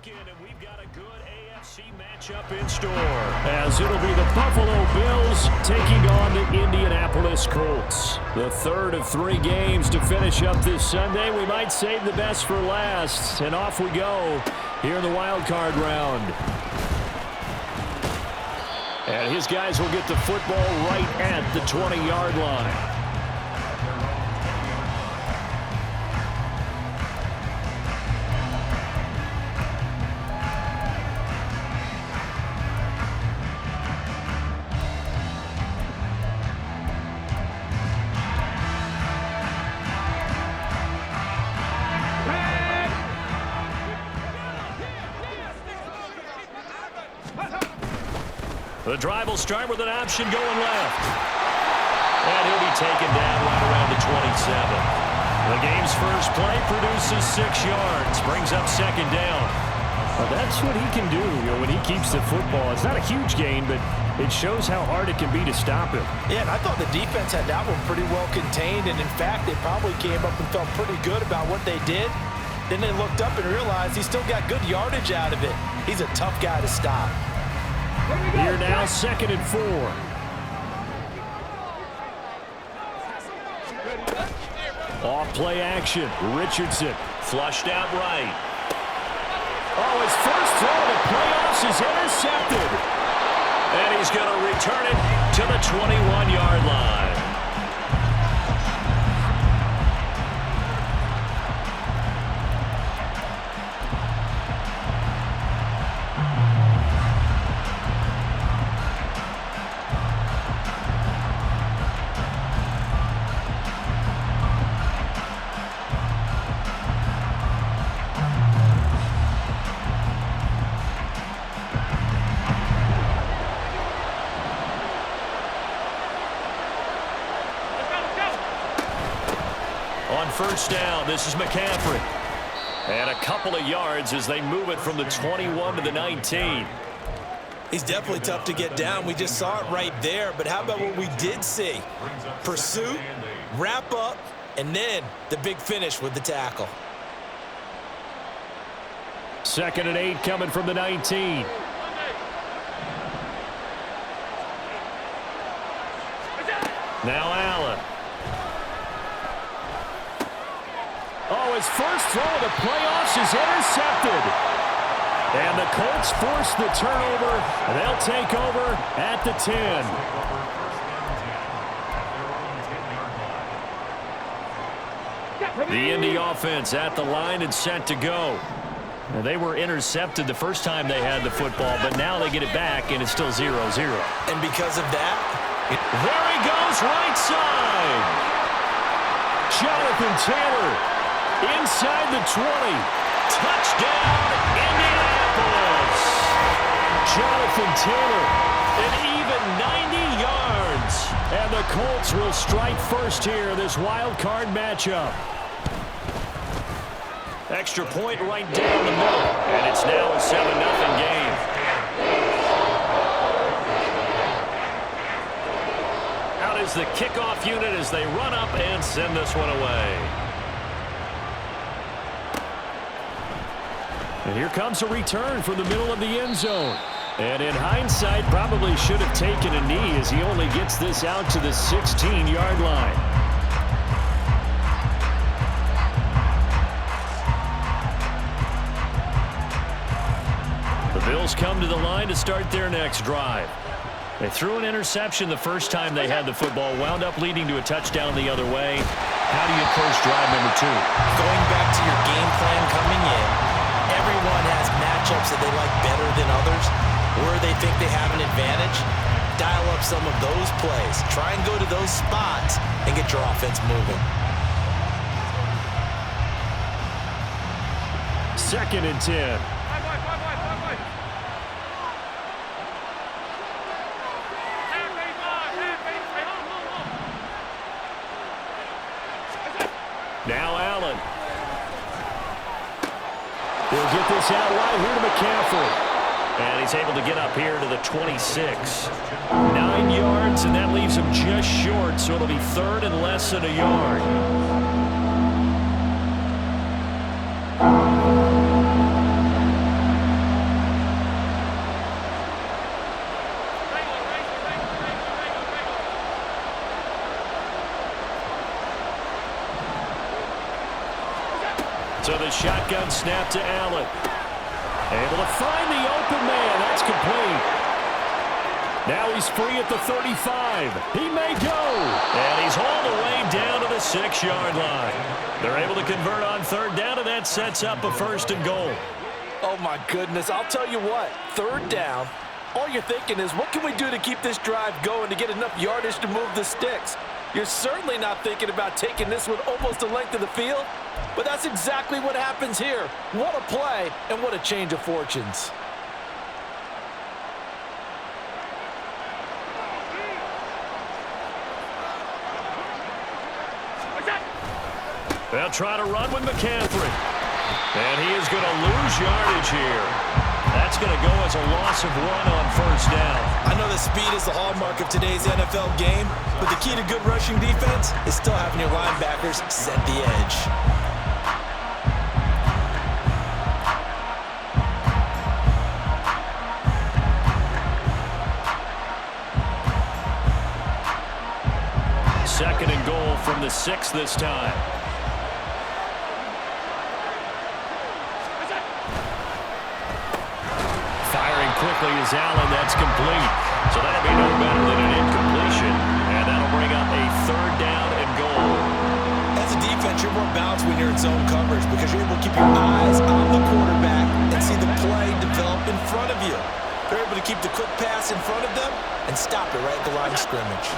weekend, and we've got a good AFC matchup in store, as it'll be the Buffalo Bills taking on the Indianapolis Colts. The third of 3 games to finish up this Sunday. We might save the best for last, and off we go here in the wild card round. And his guys will get the football right at the 20-yard line. The drive will start with an option going left. And he'll be taken down right around the 27. The game's first play produces 6 yards, brings up second down. Well, that's what he can do, when he keeps the football. It's not a huge gain, but it shows how hard it can be to stop him. Yeah, and I thought the defense had that one pretty well contained, and in fact, they probably came up and felt pretty good about what they did. Then they looked up and realized he still got good yardage out of it. He's a tough guy to stop. Here now, 2nd and 4. Off play action. Richardson flushed out right. Oh, his first throw of the playoffs is intercepted. And he's going to return it to the 21-yard line. On first down, this is McCaffrey. And a couple of yards as they move it from the 21 to the 19. He's definitely tough to get down. We just saw it right there. But how about what we did see? Pursuit, wrap up, and then the big finish with the tackle. 2nd and 8 coming from the 19. Now Allen. Oh, his first throw of the playoffs is intercepted. And the Colts force the turnover, and they'll take over at the 10. The Indy offense at the line and set to go. Now, they were intercepted the first time they had the football, but now they get it back, and it's still 0-0. And because of that, there he goes, right side. Jonathan Taylor inside the 20. Touchdown, Indianapolis. Jonathan Taylor, an even 90 yards. And the Colts will strike first here, this wild card matchup. Extra point right down the middle. And it's now a 7-0 game. Out is the kickoff unit as they run up and send this one away. And here comes a return from the middle of the end zone. And in hindsight, probably should have taken a knee as he only gets this out to the 16-yard line. The Bills come to the line to start their next drive. They threw an interception the first time they had the football, wound up leading to a touchdown the other way. How do you approach drive number 2? going back to your game plan coming in, everyone has matchups that they like better than others, where they think they have an advantage. Dial up some of those plays. Try and go to those spots and get your offense moving. 2nd and 10. Now Allen. He'll get this out right here to McCaffrey. And he's able to get up here to the 26. 9 yards, and that leaves him just short, so it'll be 3rd and less than a yard. So the shotgun snap to Allen. Able to find the open man. That's complete. Now he's free at the 35. He may go. And he's hauled away down to the 6-yard line. They're able to convert on third down, and that sets up a 1st and goal. Oh, my goodness. I'll tell you what. Third down, all you're thinking is, what can we do to keep this drive going to get enough yardage to move the sticks? You're certainly not thinking about taking this one almost the length of the field, but that's exactly what happens here. What a play, and what a change of fortunes. They'll try to run with McCaffrey. And he is going to lose yardage here. That's going to go as a loss of 1 on 1st down. I know that speed is the hallmark of today's NFL game, but the key to good rushing defense is still having your linebackers set the edge. Second and goal from the 6 this time. Firing quickly is Allen. That's complete. So that'll be no better than an incompletion. And that'll bring up a 3rd down and goal. As a defense, you're more balanced when you're in zone coverage because you're able to keep your eyes on the quarterback and see the play develop in front of you. They're able to keep the quick pass in front of them and stop it right at the line of scrimmage.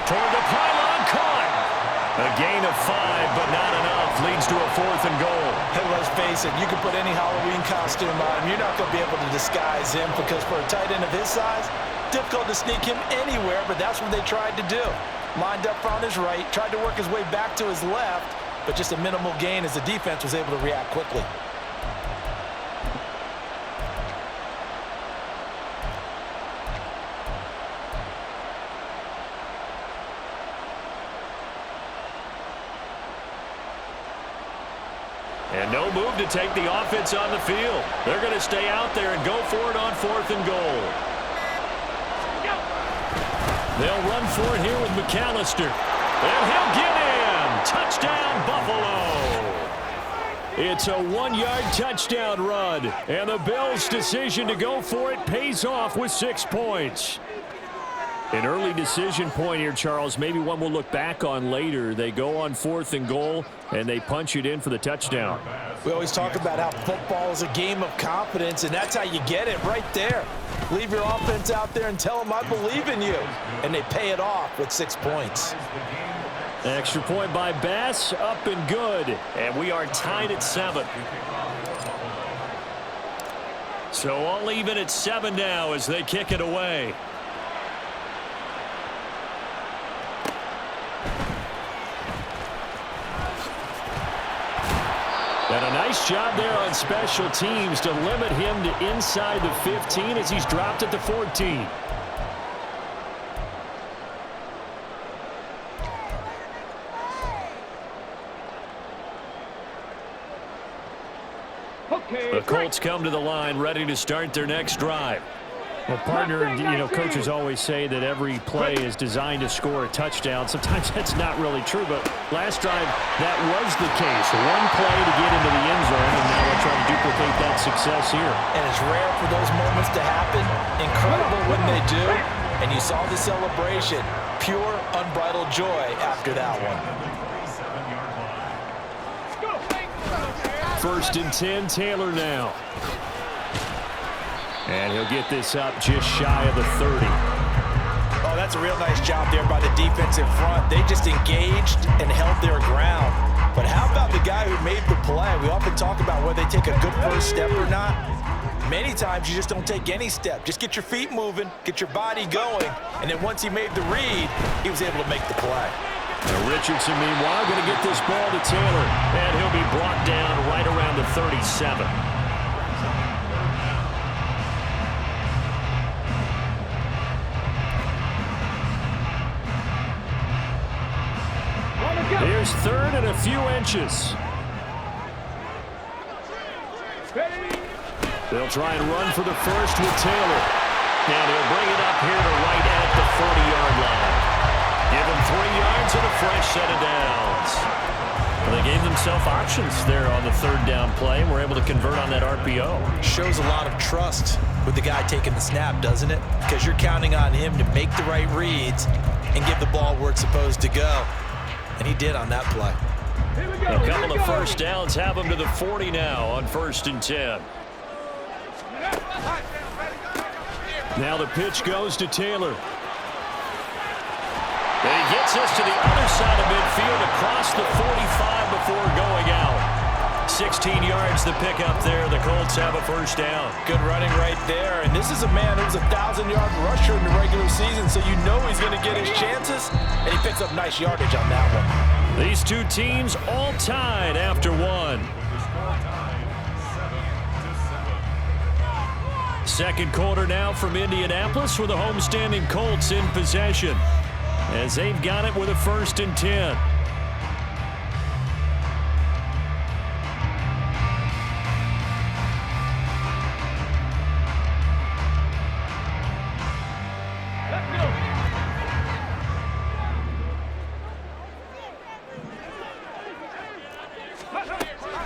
Toward the pylon, caught. A gain of 5, but not enough. Leads to a 4th and goal. Hey, let's face it, you can put any Halloween costume on him. You're not going to be able to disguise him because for a tight end of his size, difficult to sneak him anywhere, but that's what they tried to do. Lined up on his right, tried to work his way back to his left, but just a minimal gain as the defense was able to react quickly. And no move to take the offense on the field. They're going to stay out there and go for it on 4th and goal. They'll run for it here with McAllister. And he'll get in. Touchdown, Buffalo. It's a 1-yard touchdown run. And the Bills' decision to go for it pays off with 6 points. An early decision point here, Charles. Maybe one we'll look back on later. They go on 4th and goal, and they punch it in for the touchdown. We always talk about how football is a game of confidence, and that's how you get it right there. Leave your offense out there and tell them, I believe in you. And they pay it off with 6 points. Extra point by Bass, up and good. And we are tied at 7. So all even at 7 now as they kick it away. And a nice job there on special teams to limit him to inside the 15 as he's dropped at the 14. The Colts come to the line ready to start their next drive. Well, partner, coaches always say that every play is designed to score a touchdown. Sometimes that's not really true, but last drive, that was the case. One play to get into the end zone, and now we'll try to duplicate that success here. And it's rare for those moments to happen. Incredible when they do. And you saw the celebration. Pure, unbridled joy after that one. 1st and 10, Taylor now. And he'll get this up just shy of the 30. Oh, that's a real nice job there by the defense in front. They just engaged and held their ground. But how about the guy who made the play? We often talk about whether they take a good first step or not. Many times you just don't take any step. Just get your feet moving, get your body going, and then once he made the read, he was able to make the play. Now Richardson, meanwhile, going to get this ball to Taylor, and he'll be brought down right around the 37. Here's 3rd and a few inches. They'll try and run for the first with Taylor. And he'll bring it up here to right at the 40-yard line. Give him 3 yards and a fresh set of downs. Well, they gave themselves options there on the third down play and were able to convert on that RPO. Shows a lot of trust with the guy taking the snap, doesn't it? Because you're counting on him to make the right reads and give the ball where it's supposed to go. And he did on that play. A couple of first downs have him to the 40 now on 1st and 10. Now the pitch goes to Taylor. And he gets us to the other side of midfield across the 45 before going out. 16 yards the pick up there. The Colts have a first down. Good running right there. And this is a man who's a 1,000-yard rusher in the regular season, so you know he's going to get his chances. And he picks up nice yardage on that one. These two teams all tied after one. Second quarter now from Indianapolis with the homestanding Colts in possession, as they've got it with a 1st and 10.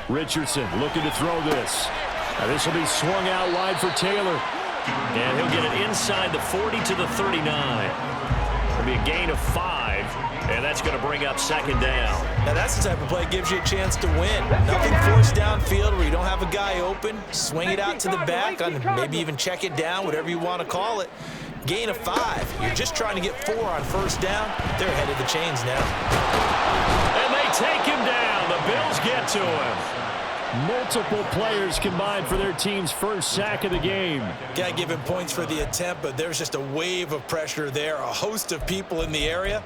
Richardson looking to throw this. Now this will be swung out wide for Taylor. And he'll get it inside the 40 to the 39. It'll be a gain of 5, and that's going to bring up 2nd down. Now that's the type of play that gives you a chance to win. Nothing forced downfield where you don't have a guy open. Swing it out to the back, on maybe even check it down, whatever you want to call it. Gain of 5. You're just trying to get 4 on 1st down. They're ahead of the chains now. And they take him down. The Bills get to him. Multiple players combined for their team's first sack of the game. Got to give him points for the attempt, but there's just a wave of pressure there. A host of people in the area.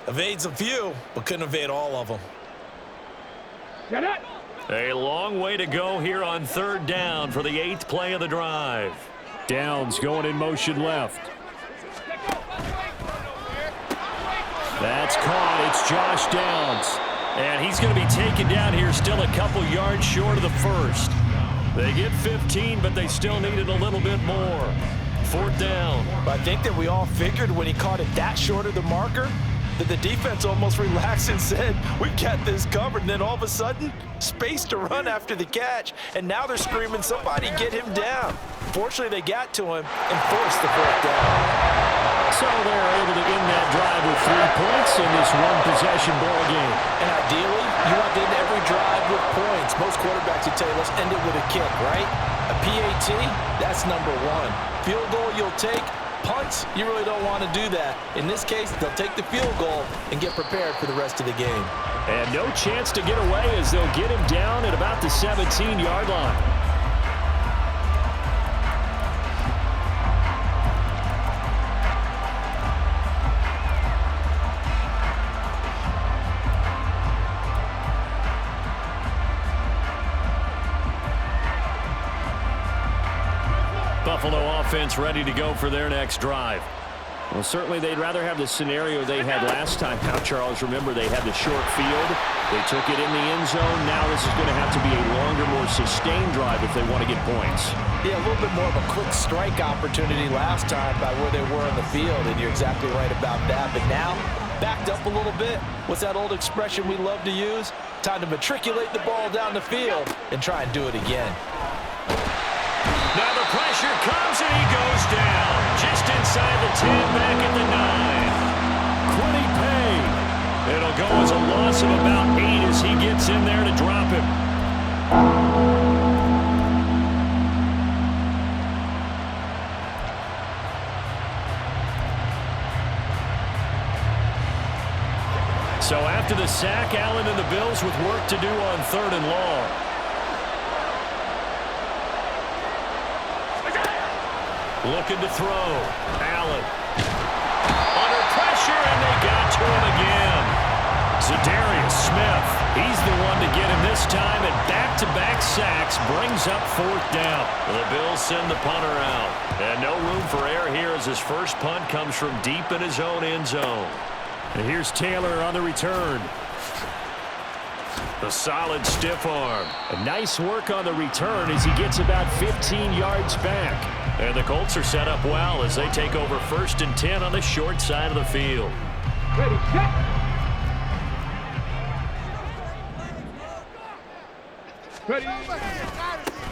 Evades a few, but couldn't evade all of them. A long way to go here on 3rd down for the 8th play of the drive. Downs going in motion left. That's caught. It's Josh Downs. And he's going to be taken down here, still a couple yards short of the 1st. They get 15, but they still needed a little bit more. 4th down. But I think that we all figured when he caught it that short of the marker that the defense almost relaxed and said, we've got this covered. And then all of a sudden, space to run after the catch. And now they're screaming, somebody get him down. Fortunately, they got to him and forced the 4th down. So they're able to end that drive with 3 points in this one-possession ball game. And ideally, you want to end every drive with points. Most quarterbacks would tell you, let's end it with a kick, right? A PAT, that's number 1. Field goal you'll take. Punts, you really don't want to do that. In this case, they'll take the field goal and get prepared for the rest of the game. And no chance to get away as they'll get him down at about the 17-yard line. Buffalo offense ready to go for their next drive. Well, certainly they'd rather have the scenario they had last time out, Charles. Remember, they had the short field. They took it in the end zone. Now this is going to have to be a longer, more sustained drive if they want to get points. Yeah, a little bit more of a quick strike opportunity last time by where they were on the field, and you're exactly right about that. But now, backed up a little bit. What's that old expression we love to use? Time to matriculate the ball down the field and try and do it again. Now the pressure comes and he goes down. Just inside the 10, back at the 9. Quiddy Pay. It'll go as a loss of about 8 as he gets in there to drop him. So after the sack, Allen and the Bills with work to do on 3rd and long. Looking to throw. Allen. Under pressure, and they got to him again. Za'Darius Smith. He's the one to get him this time, and back-to-back sacks brings up 4th down. The Bills send the punter out. And no room for error here as his first punt comes from deep in his own end zone. And here's Taylor on the return. The solid stiff arm. A nice work on the return as he gets about 15 yards back. And the Colts are set up well as they take over 1st and 10 on the short side of the field. Ready, set. Ready.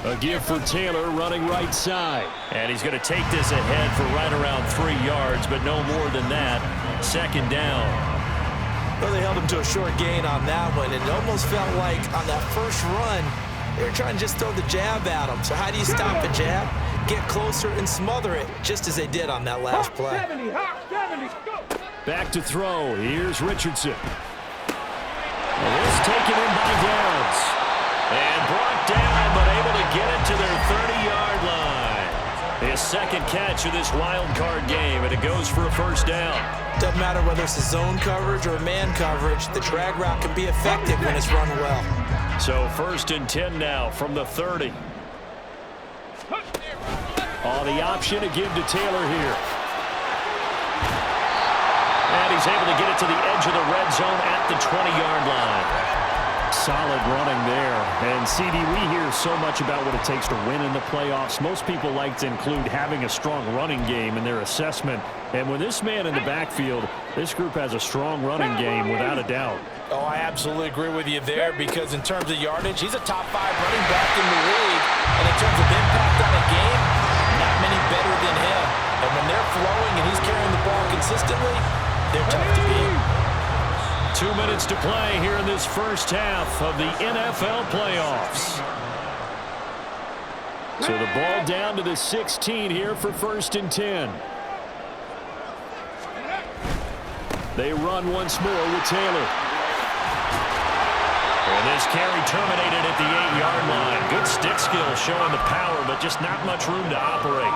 A give for Taylor running right side. And he's going to take this ahead for right around 3 yards, but no more than that. Second down. Well, they held him to a short gain on that one. It almost felt like on that first run, they were trying to just throw the jab at him. So how do you stop a jab? Get closer and smother it, just as they did on that last play. 70, hop 70, go. Back to throw. Here's Richardson. This taken in by Downs. And brought down, but able to get it to their 30-yard line. His second catch of this wild card game, and it goes for a first down. Doesn't matter whether it's a zone coverage or a man coverage, the drag route can be effective when it's run well. So 1st and 10 now from the 30. On the option to give to Taylor here. And he's able to get it to the edge of the red zone at the 20-yard line. Solid running there. And, CD, we hear so much about what it takes to win in the playoffs. Most people like to include having a strong running game in their assessment. And with this man in the backfield, this group has a strong running game without a doubt. Oh, I absolutely agree with you there, because in terms of yardage, he's a top 5 running back in the league. And in terms of impact on a game, not many better than him. And when they're flowing and he's carrying the ball consistently, they're tough to beat. 2 minutes to play here in this first half of the NFL playoffs. So the ball down to the 16 here for 1st and 10. They run once more with Taylor. And this carry terminated at the 8-yard line. Good stick skill showing the power, but just not much room to operate.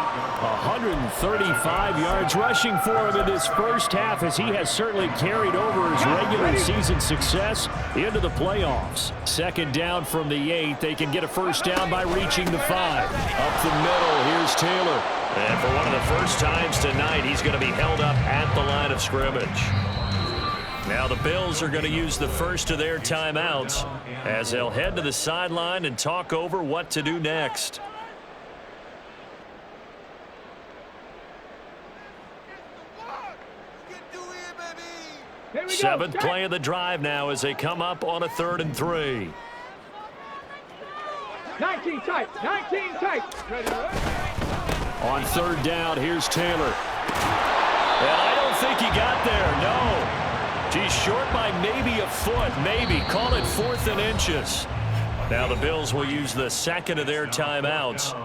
135 yards rushing for him in this first half, as he has certainly carried over his regular season success into the playoffs. Second down from the 8. They can get a first down by reaching the 5. Up the middle, here's Taylor. And for one of the first times tonight, he's going to be held up at the line of scrimmage. Now the Bills are going to use the first of their timeouts as they'll head to the sideline and talk over what to do next. Seventh play of the drive now as they come up on a 3rd and 3. 19 tight, 19 tight. On 3rd down, here's Taylor. And I don't think he got there, no. He's short by maybe a foot, maybe. Call it 4th and inches. Now the Bills will use the second of their timeouts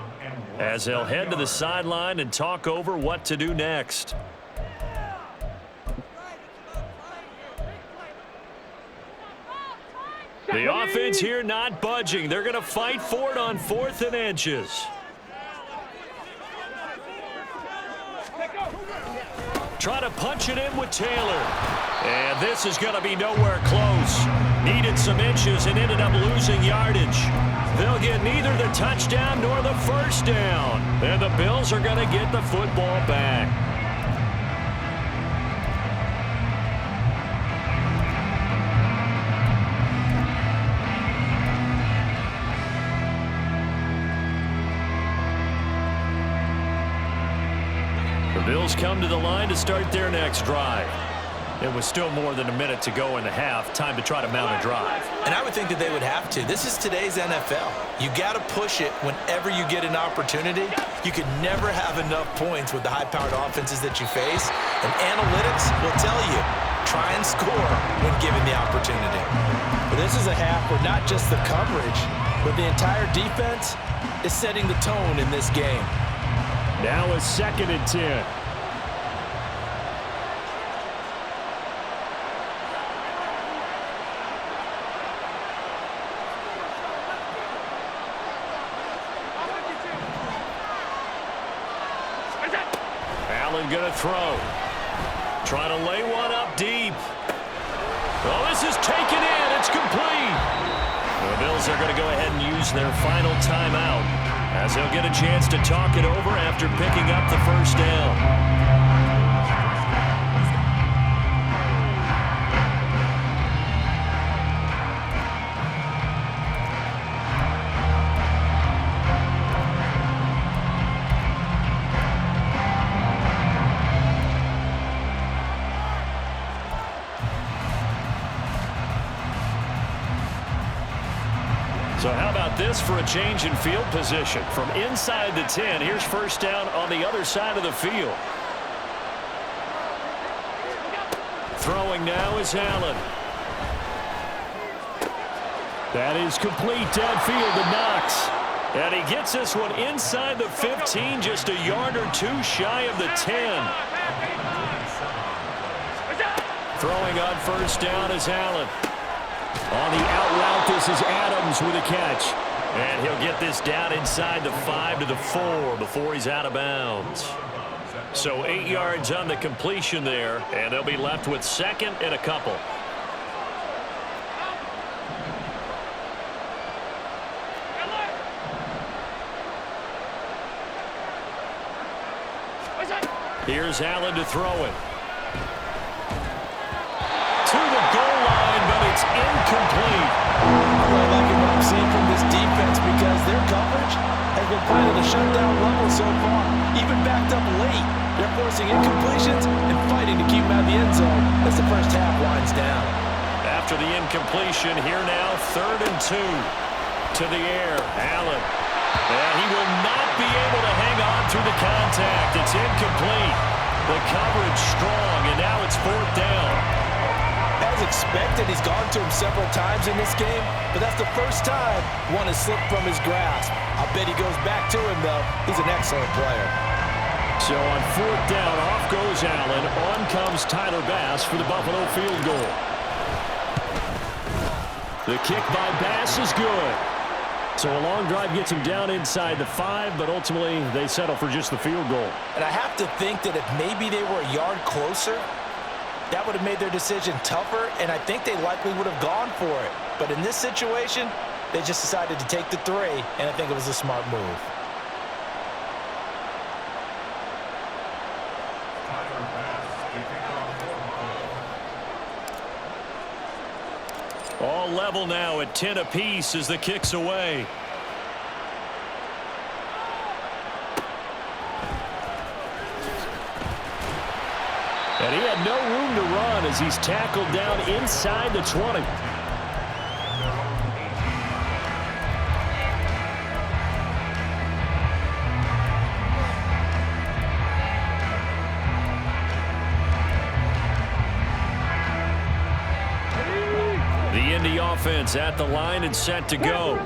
as they'll head to the sideline and talk over what to do next. The offense here not budging. They're going to fight for it on 4th and inches. Try to punch it in with Taylor. And this is going to be nowhere close. Needed some inches and ended up losing yardage. They'll get neither the touchdown nor the first down. And the Bills are going to get the football back. The Bills come to the line to start their next drive. It was still more than a minute to go in the half. Time to try to mount a drive. And I would think that they would have to. This is today's NFL. You got to push it whenever you get an opportunity. You could never have enough points with the high-powered offenses that you face. And analytics will tell you, try and score when given the opportunity. But this is a half where not just the coverage, but the entire defense is setting the tone in this game. Now a 2nd and 10. Allen going to throw. Trying to lay one up deep. Oh, this is taken in. It's complete. The Bills are going to go ahead and use their final timeout as they'll get a chance to talk it over after picking up the first down. about this for a change in field position? From inside the 10, here's first down on the other side of the field. Throwing now is Allen. That is complete downfield to Knox. And he gets this one inside the 15, just a yard or two shy of the 10. Throwing on first down is Allen. On the out route, this is Adams with a catch. And he'll get this down inside the 5 to the 4 before he's out of bounds. So 8 yards on the completion there, and they'll be left with second and a couple. Here's Allen to throw it. To the goal line, but it's incomplete. I'm liking what I'm seeing from this defense because their coverage has been playing at a shutdown level so far. Even backed up late, they're forcing incompletions and fighting to keep them out of the end zone as the first half winds down. After the incompletion, here now, 3rd and 2. To the air, Allen. And he will not be able to hang on through the contact. It's incomplete. The coverage strong, and now it's 4th down. As expected, he's gone to him several times in this game, but that's the first time one has slipped from his grasp. I bet he goes back to him, though. He's an excellent player. So on 4th down, off goes Allen. On comes Tyler Bass for the Buffalo field goal. The kick by Bass is good. So a long drive gets him down inside the 5, but ultimately they settle for just the field goal. And I have to think that if maybe they were a yard closer, that would have made their decision tougher, and I think they likely would have gone for it. But in this situation, they just decided to take the 3, and I think it was a smart move. All level now at 10 apiece as the kick's away. And he had no room to run as he's tackled down inside the 20. Offense at the line and set to go.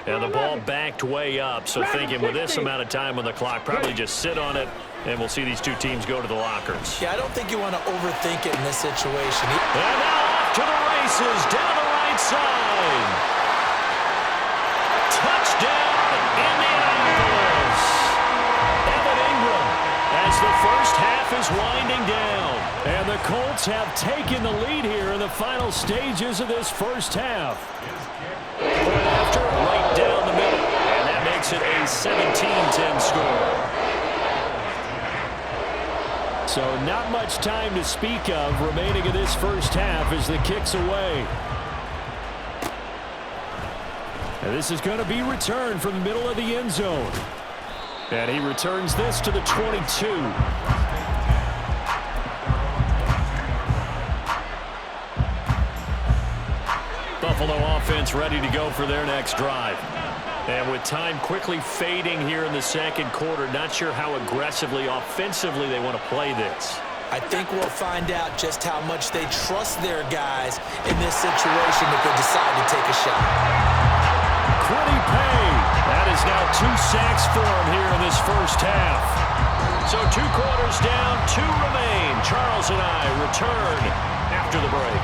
And the ball backed way up, so thinking with this amount of time on the clock, probably just sit on it, and we'll see these two teams go to the lockers. Yeah, I don't think you want to overthink it in this situation. And now off to the races down the right side. Touchdown, Indianapolis. Evan Ingram as the first half is winding down. And the Colts have taken the lead here in the final stages of this first half. Point after, right down the middle. And that makes it a 17-10 score. So not much time to speak of remaining in this first half as the kick's away. And this is going to be returned from the middle of the end zone. And he returns this to the 22. Buffalo offense ready to go for their next drive. And with time quickly fading here in the second quarter, not sure how aggressively, offensively they want to play this. I think we'll find out just how much they trust their guys in this situation if they decide to take a shot. Quiddy Pay. That is now 2 sacks for him here in this first half. So 2 quarters down, 2 remain. Charles and I return after the break.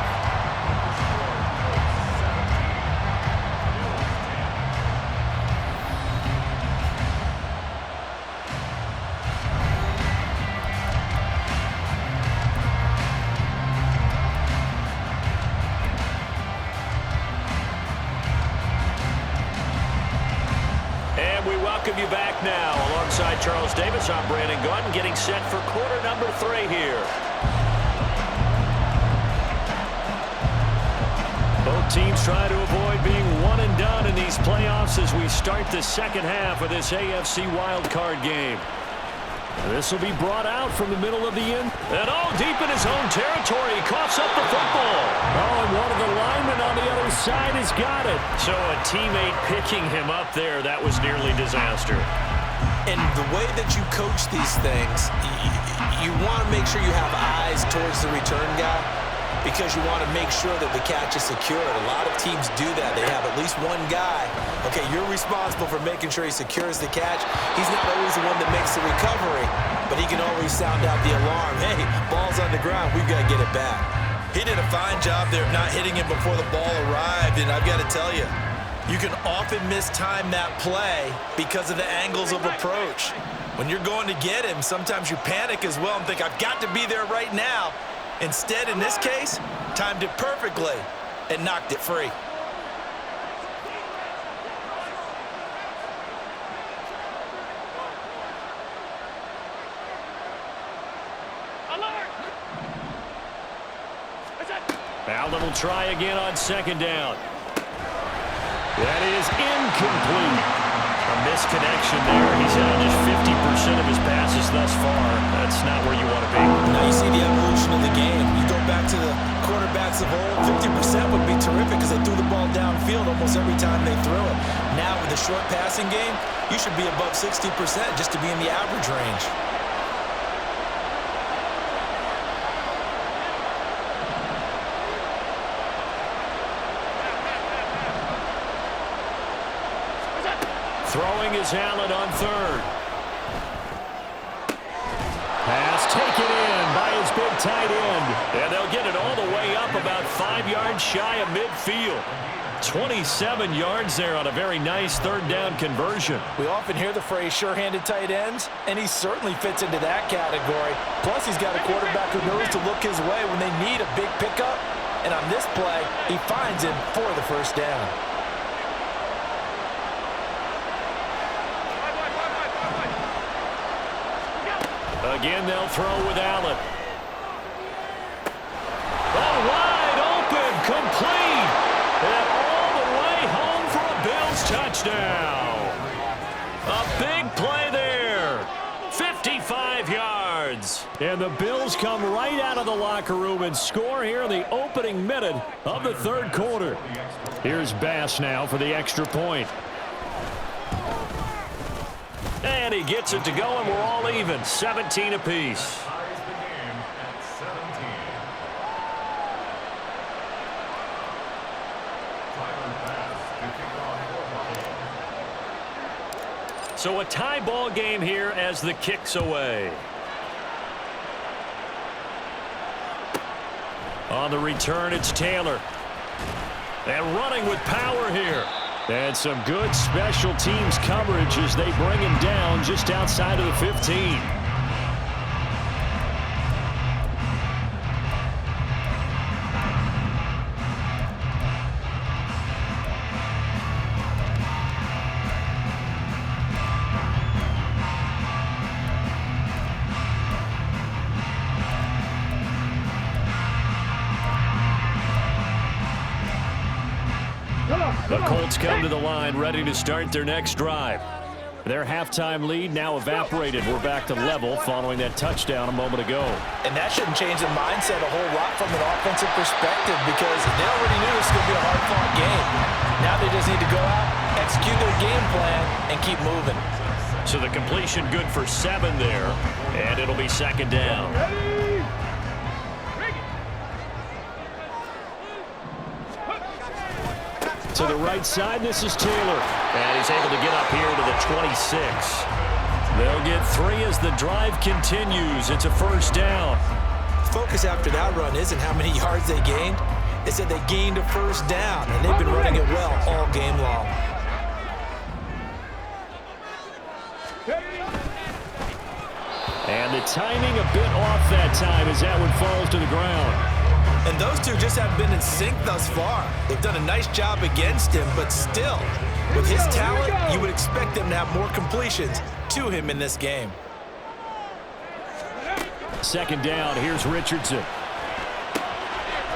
Welcome you back now. Alongside Charles Davis, I'm Brandon Gordon, getting set for quarter number 3 here. Both teams try to avoid being one and done in these playoffs as we start the second half of this AFC wildcard game. This will be brought out from the middle of the end. And deep in his own territory, he coughs up the football. And one of the linemen on the other side has got it. So a teammate picking him up there, that was nearly disaster. And the way that you coach these things, you want to make sure you have eyes towards the return guy because you want to make sure that the catch is secured. A lot of teams do that. They have at least one guy. Okay, you're responsible for making sure he secures the catch. He's not always the one that makes the recovery, but he can always sound out the alarm. Hey, ball's on the ground. We've got to get it back. He did a fine job there of not hitting him before the ball arrived, and I've got to tell you, you can often mistime that play because of the angles of approach. When you're going to get him, sometimes you panic as well and think, I've got to be there right now. Instead, in this case, timed it perfectly and knocked it free. Allen will try again on second down. That is incomplete. A misconnection there. He's had just 50% of his passes thus far. That's not where you want to be. Now you see the evolution of the game. You go back to the quarterbacks of old, 50% would be terrific because they threw the ball downfield almost every time they threw it. Now with the short passing game, you should be above 60% just to be in the average range. Throwing is Allen on third. Pass taken in by his big tight end. And they'll get it all the way up about 5 yards shy of midfield. 27 yards there on a very nice third down conversion. We often hear the phrase sure-handed tight ends, and he certainly fits into that category. Plus, he's got a quarterback who knows to look his way when they need a big pickup. And on this play, he finds him for the first down. Again, they'll throw with Allen. Wide open, complete. And all the way home for a Bills touchdown. A big play there. 55 yards. And the Bills come right out of the locker room and score here in the opening minute of the third quarter. Here's Bass now for the extra point. And he gets it to go, and we're all even. 17 apiece. So a tie ball game here as the kick's away. On the return, it's Taylor. And running with power here. And some good special teams coverage as they bring him down just outside of the 15. The Colts come to the line, ready to start their next drive. Their halftime lead now evaporated. We're back to level following that touchdown a moment ago. And that shouldn't change the mindset a whole lot from an offensive perspective because they already knew this was going to be a hard-fought game. Now they just need to go out, execute their game plan, and keep moving. So the completion good for 7 there, and it'll be second down. To the right side, this is Taylor. And he's able to get up here to the 26. They'll get 3 as the drive continues. It's a first down. Focus after that run isn't how many yards they gained. They said they gained a first down, and they've been running it well all game long. And the timing a bit off that time as that one falls to the ground. And those two just haven't been in sync thus far. They've done a nice job against him, but still, with his talent, you would expect them to have more completions to him in this game. Second down, here's Richardson.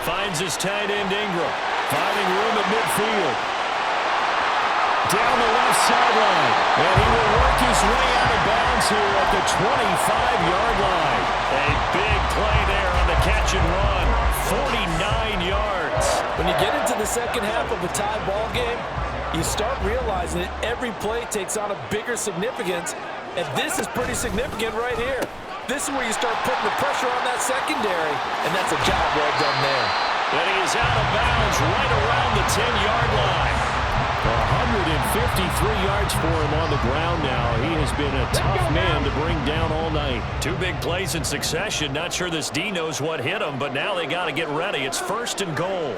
Finds his tight end Ingram. Finding room at midfield. Down the left sideline. And he will work his way out of bounds here at the 25-yard line. A big play there on the catch and run. 49 yards. When you get into the second half of a tie ball game, you start realizing that every play takes on a bigger significance, and this is pretty significant right here. This is where you start putting the pressure on that secondary, and that's a job well done there. And he is out of bounds right around the 10-yard line. 153 yards for him on the ground now. He has been a tough man to bring down all night. Two big plays in succession. Not sure this D knows what hit him, but now they got to get ready. It's 1st and goal.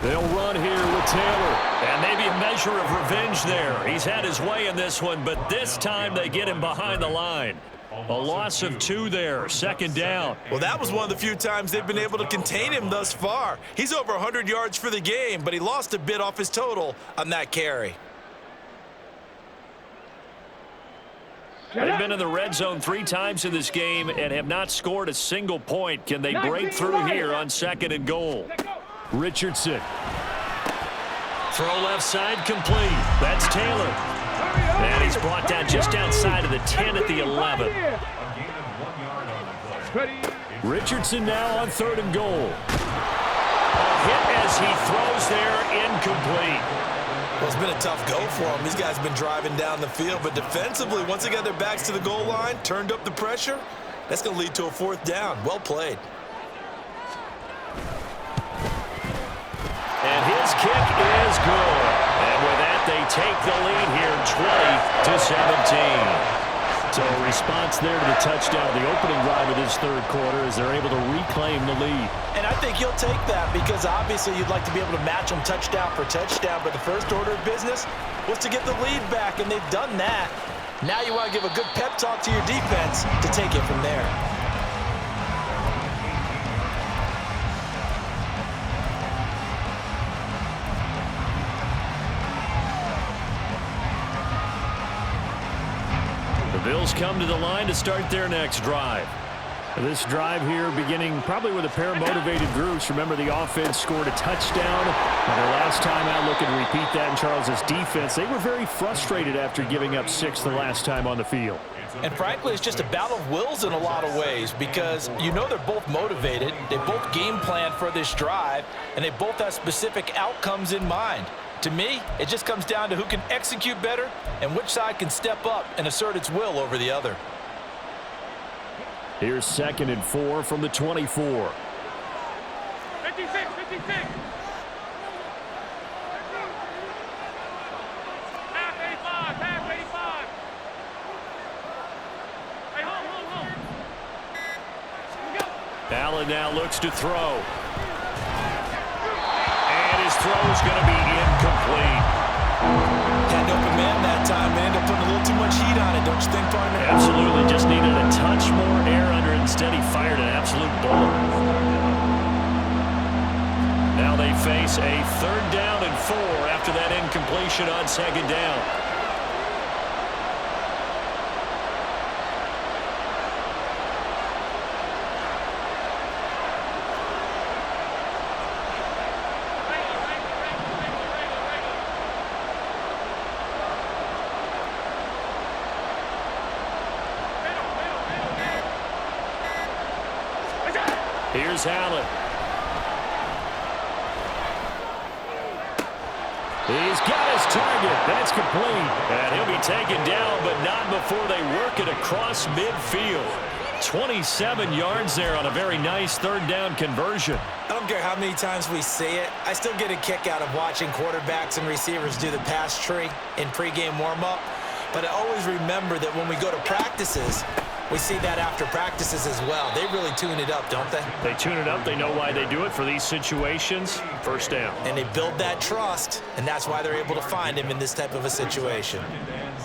They'll run here with Taylor. And maybe a measure of revenge there. He's had his way in this one, but this time they get him behind the line. A loss of 2 there, 2nd down. Well, that was one of the few times they've been able to contain him thus far. He's over 100 yards for the game, but he lost a bit off his total on that carry. They've been in the red zone 3 times in this game and have not scored a single point. Can they break through here on 2nd and goal? Richardson. Throw left side complete. That's Taylor. And he's brought down just outside of the 10 at the 11. Richardson now on 3rd and goal. A hit as he throws there, incomplete. Well, it's been a tough go for him. These guys have been driving down the field, but defensively, once they got their backs to the goal line, turned up the pressure, that's going to lead to a 4th down. Well played. And his kick is good. And with that, they take the lead here, 20-17. So a response there to the touchdown, the opening drive of this 3rd quarter, as they're able to reclaim the lead. And I think you'll take that because obviously you'd like to be able to match them touchdown for touchdown, but the first order of business was to get the lead back, and they've done that. Now you want to give a good pep talk to your defense to take it from there. Bills come to the line to start their next drive. This drive here beginning probably with a pair of motivated groups. Remember, the offense scored a touchdown. And their last time out, looking to repeat that in Charles's defense. They were very frustrated after giving up 6 the last time on the field. And frankly, it's just a battle of wills in a lot of ways because you know they're both motivated. They both game plan for this drive, and they both have specific outcomes in mind. To me, it just comes down to who can execute better and which side can step up and assert its will over the other. Here's 2nd and 4 from the 24. 56. Half 85. Hey, hold. Allen now looks to throw. And his throw is going to be incomplete. Had an open man that time and ended up putting a little too much heat on it, don't you think, partner? Absolutely. Just needed a touch more air under it. Instead, he fired an absolute bullet. Now they face a 3rd down and 4 after that incompletion on 2nd down. Here's Allen. He's got his target. That's complete. And he'll be taken down, but not before they work it across midfield. 27 yards there on a very nice 3rd down conversion. I don't care how many times we say it. I still get a kick out of watching quarterbacks and receivers do the pass tree in pregame warm-up. But I always remember that when we go to practices, we see that after practices as well. They really tune it up, don't they? They tune it up. They know why they do it for these situations. 1st down. And they build that trust, and that's why they're able to find him in this type of a situation.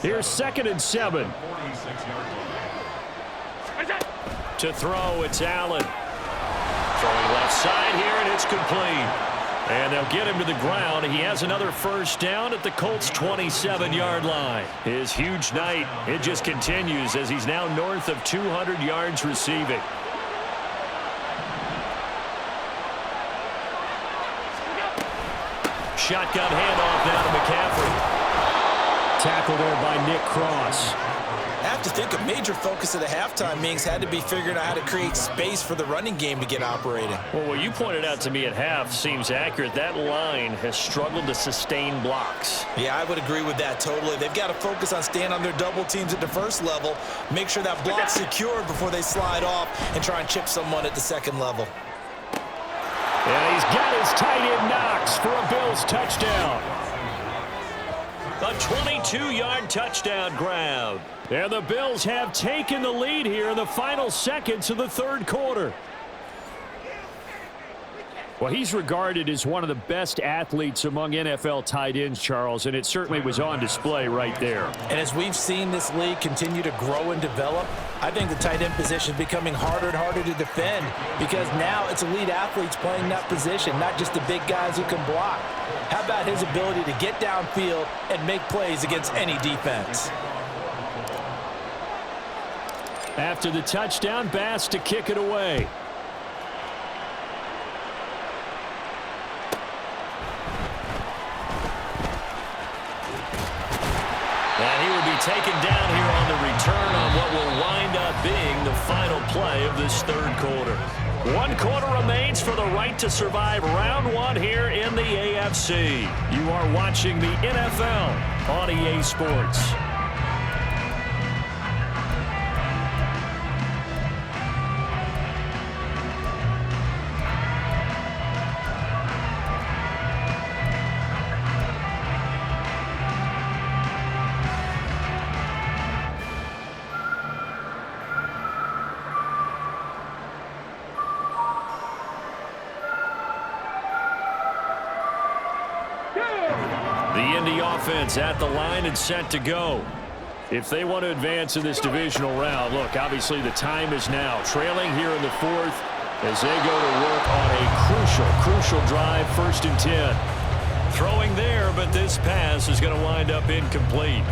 Here's 2nd and 7. To throw, it's Allen. Throwing left side here, and it's complete. And they'll get him to the ground. He has another 1st down at the Colts' 27-yard line. His huge night, it just continues as he's now north of 200 yards receiving. Shotgun handoff now to McCaffrey. Tackle there by Nick Cross. have to think a major focus of the halftime meetings had to be figuring out how to create space for the running game to get operating. Well, what you pointed out to me at half seems accurate. That line has struggled to sustain blocks. Yeah, I would agree with that totally. They've got to focus on staying on their double teams at the first level, make sure that block's secured before they slide off and try and chip someone at the second level. And he's got his tight end Knox for a Bills touchdown. A 22-yard touchdown grab. And the Bills have taken the lead here in the final seconds of the third quarter. Well, he's regarded as one of the best athletes among NFL tight ends, Charles, and it certainly was on display right there. And as we've seen this league continue to grow and develop, I think the tight end position is becoming harder and harder to defend because now it's elite athletes playing that position, not just the big guys who can block. How about his ability to get downfield and make plays against any defense? After the touchdown, Bass to kick it away. And he will be taken down here on the return on what will wind up being the final play of this third quarter. 1 quarter remains for the right to survive round 1 here in the AFC. You are watching the NFL on EA Sports. Offense at the line and set to go. If they want to advance in this divisional round, look, obviously the time is now. Trailing here in the fourth as they go to work on a crucial drive, 1st and 10. Throwing there, but this pass is going to wind up incomplete.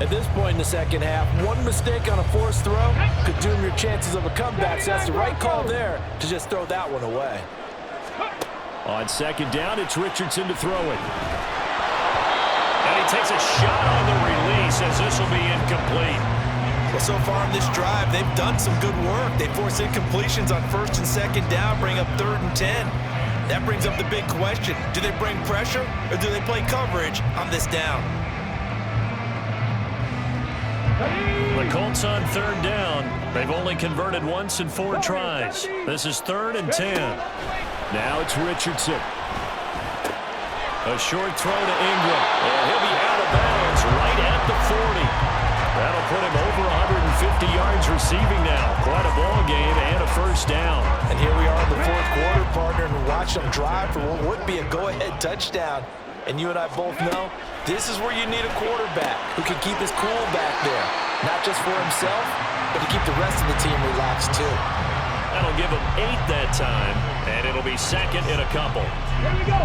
At this point in the second half, one mistake on a forced throw could doom your chances of a comeback. So that's the right call there to just throw that one away. On 2nd down, it's Richardson to throw it. And he takes a shot on the release as this will be incomplete. Well, so far in this drive, they've done some good work. They force incompletions on 1st and 2nd down, bring up 3rd and 10. That brings up the big question. Do they bring pressure or do they play coverage on this down? The Colts on 3rd down. They've only converted once in 4 tries. This is 3rd and 10. Now it's Richardson. A short throw to Ingram. And he'll be out of bounds right at the 40. That'll put him over 150 yards receiving now. Quite a ball game and a 1st down. And here we are in the 4th quarter, partner, and watch them drive for what would be a go-ahead touchdown. And you and I both know this is where you need a quarterback who can keep his cool back there. Not just for himself, but to keep the rest of the team relaxed too. That'll give him 8 that time, and it'll be 2nd and a couple. Here we go.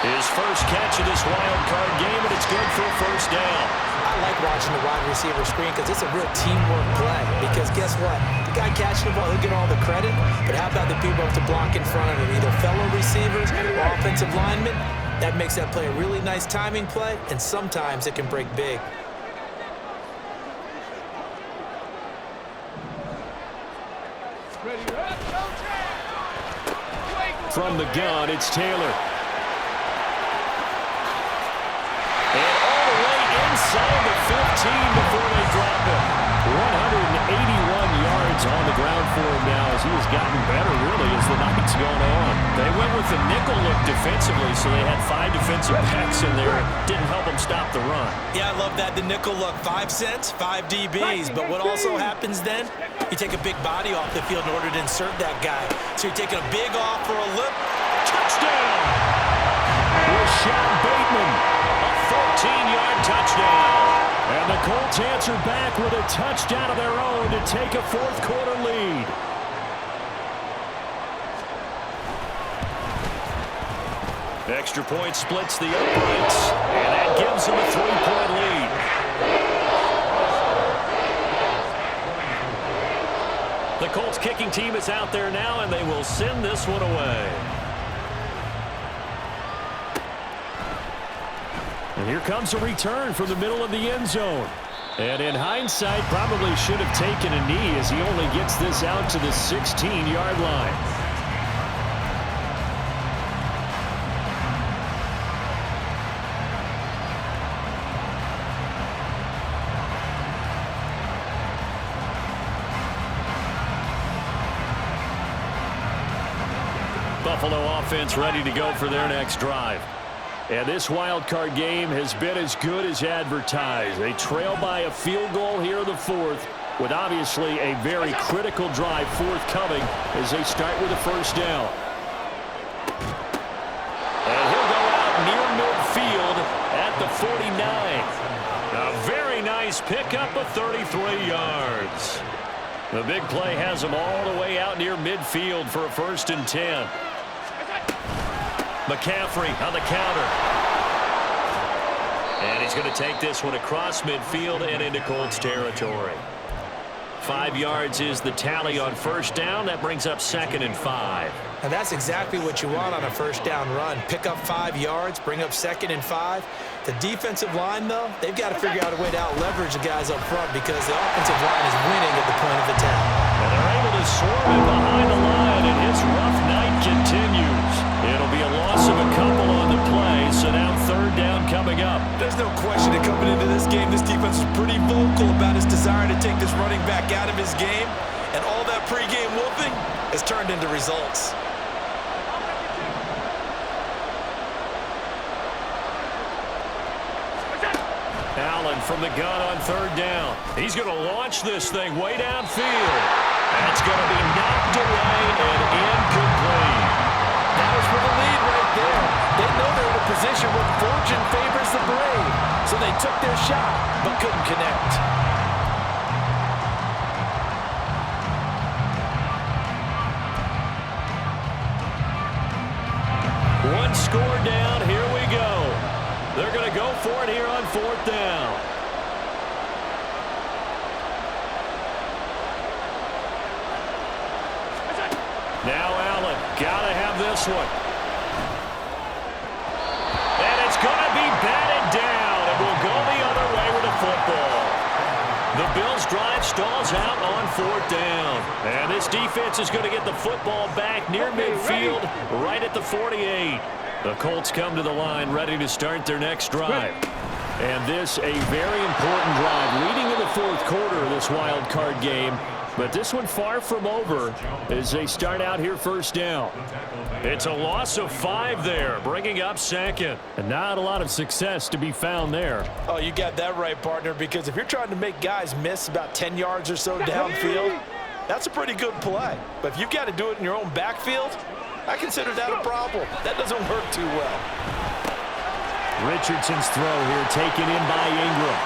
His first catch of this wild card game, and it's good for a 1st down. I like watching the wide receiver screen because it's a real teamwork play. Because guess what? The guy catching the ball, he'll get all the credit. But how about the people who have to block in front of him, either fellow receivers or offensive linemen? That makes that play a really nice timing play, and sometimes it can break big. From the gun, it's Taylor. Inside the 15 before they drop him. 181 yards on the ground for him now as he has gotten better, really, as the night's gone on. They went with the nickel look defensively, so they had 5 defensive backs in there. Didn't help them stop the run. Yeah, I love that, the nickel look. 5 cents, 5 DBs. But what also happens then, you take a big body off the field in order to insert that guy. So you're taking a big off for a look. Touchdown! Rashad Bateman. 14-yard touchdown. And the Colts answer back with a touchdown of their own to take a 4th quarter lead. Extra point splits the uprights, and that gives them a 3-point lead. The Colts kicking team is out there now, and they will send this one away. And here comes a return from the middle of the end zone. And in hindsight, probably should have taken a knee as he only gets this out to the 16-yard line. Buffalo offense ready to go for their next drive. And this wild card game has been as good as advertised. They trail by a field goal here in the fourth, with obviously a very critical drive forthcoming as they start with a first down. And he'll go out near midfield at the 49. A very nice pickup of 33 yards. The big play has them all the way out near midfield for a 1st and 10. McCaffrey on the counter. And he's going to take this one across midfield and into Colts territory. 5 yards is the tally on first down. That brings up 2nd and 5. And that's exactly what you want on a first down run. Pick up 5 yards, bring up 2nd and 5. The defensive line, though, they've got to figure out a way to out-leverage the guys up front because the offensive line is winning at the point of attack. And they're able to swarm it behind the line, and his rough night continues. It'll be a loss of a couple on the play, so now 3rd down coming up. There's no question that coming into this game, this defense is pretty vocal about his desire to take this running back out of his game, and all that pregame whooping has turned into results. Allen from the gun on 3rd down. He's going to launch this thing way downfield. That's going to be knocked away and incomplete. That was for the lead right there. They know they're in a position where fortune favors the brave. So they took their shot, but couldn't connect. One score down. Here we go. They're going to go for it here on 4th down. Now Allen, got to have this one. And it's going to be batted down. It will go the other way with the football. The Bills' drive stalls out on 4th down. And this defense is going to get the football back near midfield, right at the 48. The Colts come to the line ready to start their next drive. And this a very important drive leading in the 4th quarter of this wild card game. But this one far from over as they start out here 1st down. It's a loss of 5 there, bringing up 2nd. And not a lot of success to be found there. Oh, you got that right, partner, because if you're trying to make guys miss about 10 yards or so downfield, that's a pretty good play. But if you've got to do it in your own backfield, I consider that a problem. That doesn't work too well. Richardson's throw here taken in by Ingram.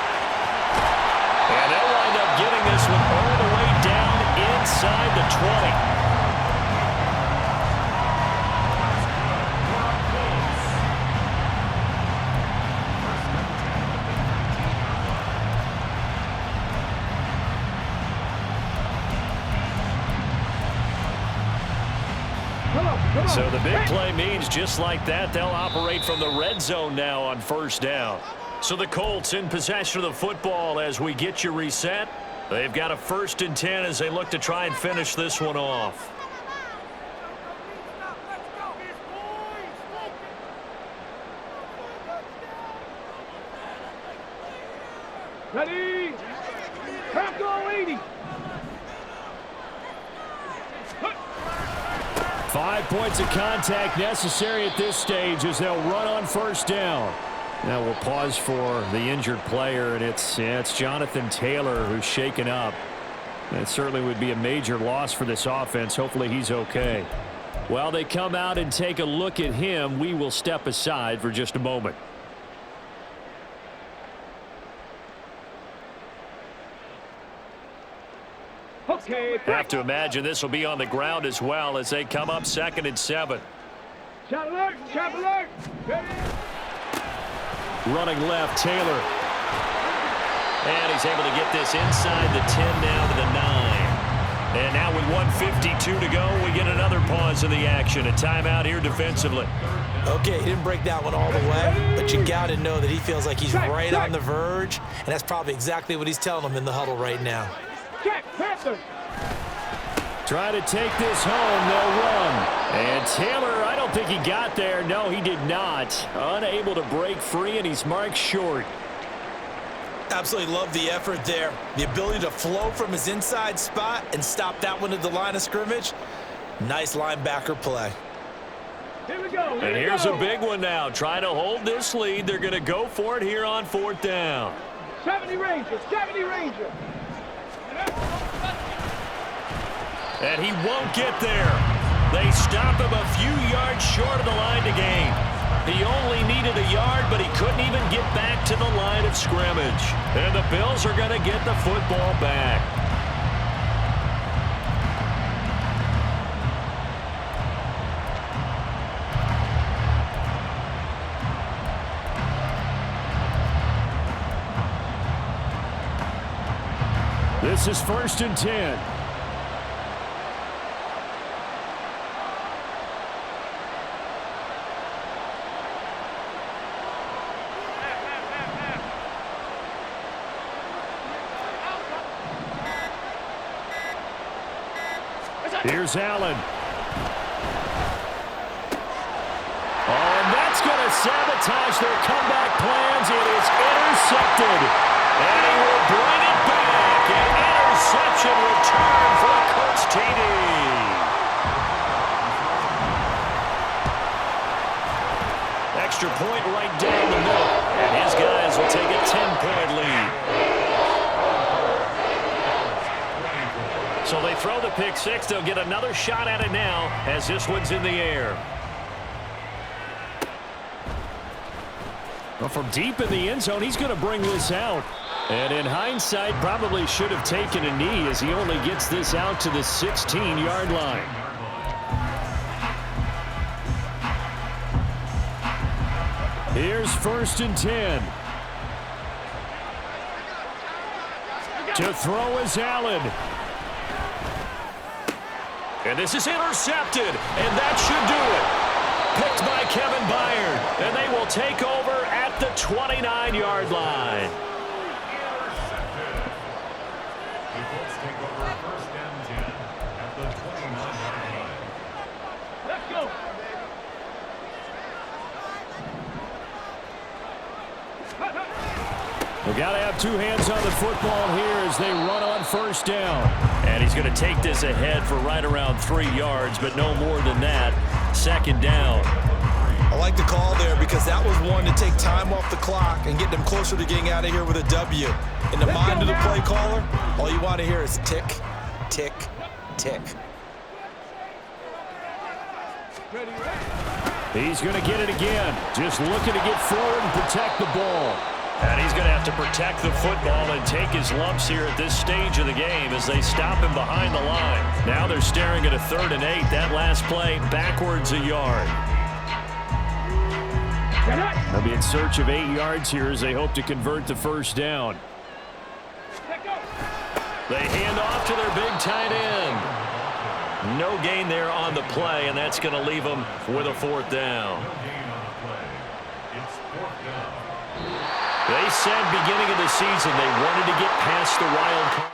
And they'll wind up getting this one all the way down inside the 20. So the big play means just like that, they'll operate from the red zone now on 1st down. So the Colts in possession of the football as we get you reset. They've got a 1st and 10 as they look to try and finish this one off. Ready? Half goal 80. 5 points of contact necessary at this stage as they'll run on 1st down. Now we'll pause for the injured player, and it's Jonathan Taylor who's shaken up. It certainly would be a major loss for this offense. Hopefully he's okay. While they come out and take a look at him, we will step aside for just a moment. Okay. Have to imagine this will be on the ground as well as they come up 2nd and 7. Shot alert! Shot alert! Ready? Running left, Taylor. And he's able to get this inside the 10 down to the 9. And now with 1:52 to go, we get another pause in the action. A timeout here defensively. Okay, he didn't break that one all the way, but you got to know that he feels like he's right on the verge, and that's probably exactly what he's telling them in the huddle right now. Check, Panther. Try to take this home, they'll run. And Taylor, I don't think he got there. No, he did not. Unable to break free, and he's marked short. Absolutely love the effort there. The ability to flow from his inside spot and stop that one at the line of scrimmage. Nice linebacker play. Here we go. And here's a big one now. Trying to hold this lead. They're going to go for it here on 4th down. 70 Ranger, 70 Ranger. And he won't get there. They stop him a few yards short of the line to gain. He only needed a yard, but he couldn't even get back to the line of scrimmage. And the Bills are going to get the football back. This is 1st and 10. Here's Allen. Oh, and that's going to sabotage their comeback plans. It is intercepted. And he will bring it back. An interception return for a Colts TD. Extra point right down the middle. And his guys will take a 10-point lead. So they throw the pick six. They'll get another shot at it now as this one's in the air. Well, from deep in the end zone, he's going to bring this out. And in hindsight, probably should have taken a knee as he only gets this out to the 16-yard line. Here's 1st and 10. To throw is Allen. And this is intercepted, and that should do it. Picked by Kevin Byard, and they will take over at the 29-yard line. Let's go. We've got to have two hands on the football here as they run on 1st down. And he's going to take this ahead for right around 3 yards, but no more than that. 2nd down. I like the call there because that was one to take time off the clock and get them closer to getting out of here with a W. In the mind of the play caller, all you want to hear is tick, tick, tick. He's going to get it again. Just looking to get forward and protect the ball. And he's going to have to protect the football and take his lumps here at this stage of the game as they stop him behind the line. Now they're staring at a 3rd and 8. That last play backwards a yard. They'll be in search of 8 yards here as they hope to convert the 1st down. They hand off to their big tight end. No gain there on the play, and that's going to leave them with a 4th down. They said beginning of the season they wanted to get past the wild card.